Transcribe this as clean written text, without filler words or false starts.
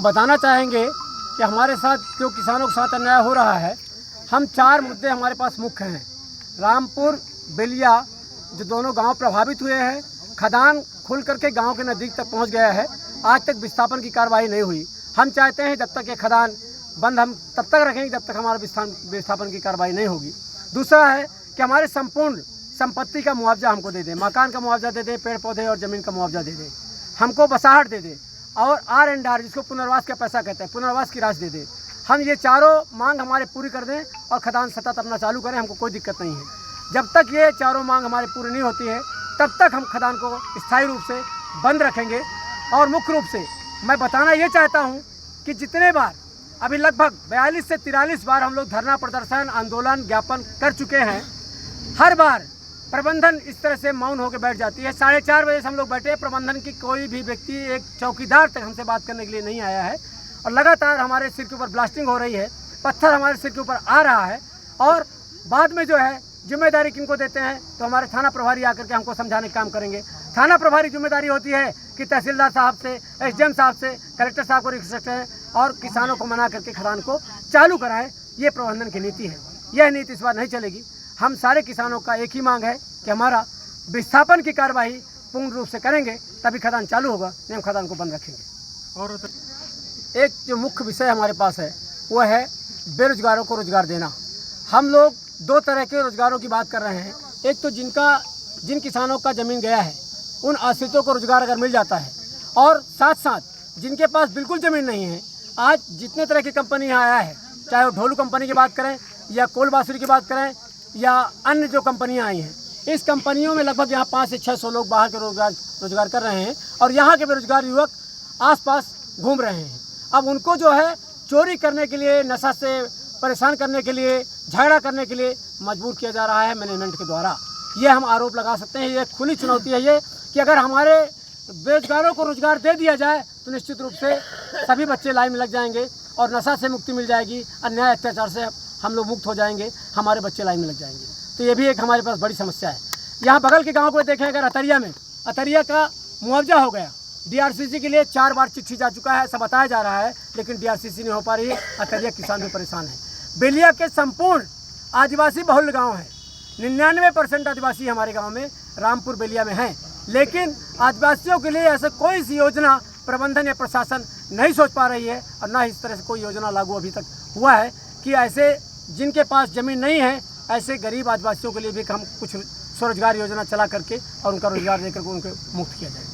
बताना चाहेंगे कि हमारे साथ जो किसानों के साथ अन्याय हो रहा है, हम 4 मुद्दे हमारे पास मुख्य हैं। रामपुर बेलिया जो दोनों गांव प्रभावित हुए हैं, खदान खुल करके गांव के नज़दीक तक पहुंच गया है, आज तक विस्थापन की कार्रवाई नहीं हुई। हम चाहते हैं जब तक ये खदान बंद हम तब तक रखेंगे जब तक हमारा विस्थापन की कार्रवाई नहीं होगी। दूसरा है कि हमारे संपूर्ण संपत्ति का मुआवजा हमको दे दें, मकान का मुआवजा दे दें, पेड़ पौधे और ज़मीन का मुआवजा दे दें, हमको बसाहट दे दें और R&R जिसको पुनर्वास का पैसा कहते हैं, पुनर्वास की राशि दे दें। हम ये चारों मांग हमारे पूरी कर दें और खदान सतत अपना चालू करें, हमको कोई दिक्कत नहीं है। जब तक ये चारों मांग हमारी पूरी नहीं होती है तब तक हम खदान को स्थायी रूप से बंद रखेंगे। और मुख्य रूप से मैं बताना ये चाहता हूँ कि जितने बार अभी लगभग 42 से 43 बार हम लोग धरना प्रदर्शन आंदोलन ज्ञापन कर चुके हैं, हर बार प्रबंधन इस तरह से मौन होकर बैठ जाती है। 4:30 बजे से हम लोग बैठे, प्रबंधन की कोई भी व्यक्ति, एक चौकीदार तक हमसे बात करने के लिए नहीं आया है और लगातार हमारे सिर के ऊपर ब्लास्टिंग हो रही है, पत्थर हमारे सिर के ऊपर आ रहा है। और बाद में जो है जिम्मेदारी किनको देते हैं तो हमारे थाना प्रभारी आकर के हमको समझाने का काम करेंगे। थाना प्रभारी जिम्मेदारी होती है कि तहसीलदार साहब से, SDM साहब से, कलेक्टर साहब को रिक्वेस्ट करें और किसानों को मना करके खदान को चालू कराएं। ये प्रबंधन की नीति है। यह नीति इस बार नहीं चलेगी। हम सारे किसानों का एक ही मांग है कि हमारा विस्थापन की कार्रवाई पूर्ण रूप से करेंगे तभी खदान चालू होगा, नहीं हम खदान को बंद रखेंगे। और एक जो मुख्य विषय हमारे पास है वो है बेरोजगारों को रोजगार देना। हम लोग 2 तरह के रोजगारों की बात कर रहे हैं। एक तो जिन किसानों का ज़मीन गया है उन आश्रितों को रोजगार अगर मिल जाता है, और साथ साथ जिनके पास बिल्कुल ज़मीन नहीं है, आज जितने तरह की कंपनी यहाँ आया है, चाहे वो ढोलू कंपनी की बात करें या कोल बासुरी की बात करें या अन्य जो कंपनियाँ आई हैं, इस कंपनियों में लगभग यहाँ 500 से 600 लोग बाहर के रोजगार कर रहे हैं और यहाँ के बेरोजगार युवक आसपास घूम रहे हैं। अब उनको जो है चोरी करने के लिए, नशा से परेशान करने के लिए, झगड़ा करने के लिए मजबूर किया जा रहा है मैनेजमेंट के द्वारा। ये हम आरोप लगा सकते हैं। ये खुली चुनौती है ये कि अगर हमारे बेरोजगारों को रोजगार दे दिया जाए तो निश्चित रूप से सभी बच्चे लाइन में लग जाएंगे और नशा से मुक्ति मिल जाएगी, अन्याय अत्याचार से हम लोग मुक्त हो जाएंगे, हमारे बच्चे लाइन में लग जाएंगे। तो ये भी एक हमारे पास बड़ी समस्या है। यहाँ बगल के गाँव को देखें, अगर अतरिया में, अतरिया का मुआवजा हो गया, DRCC के लिए 4 बार चिट्ठी जा चुका है, ऐसा बताया जा रहा है, लेकिन DRCC नहीं हो पा रही है। अतरिया किसान भी परेशान है। बेलिया के संपूर्ण आदिवासी बहुल गांव हैं, 99% आदिवासी हमारे गांव में रामपुर बेलिया में हैं, लेकिन आदिवासियों के लिए ऐसा कोई सी योजना प्रबंधन या प्रशासन नहीं सोच पा रही है और ना इस तरह से कोई योजना लागू अभी तक हुआ है कि ऐसे जिनके पास ज़मीन नहीं है ऐसे गरीब आदिवासियों के लिए भी हम कुछ स्वरोजगार योजना चला करके और उनका रोजगार देकर उनको मुक्त किया जाए।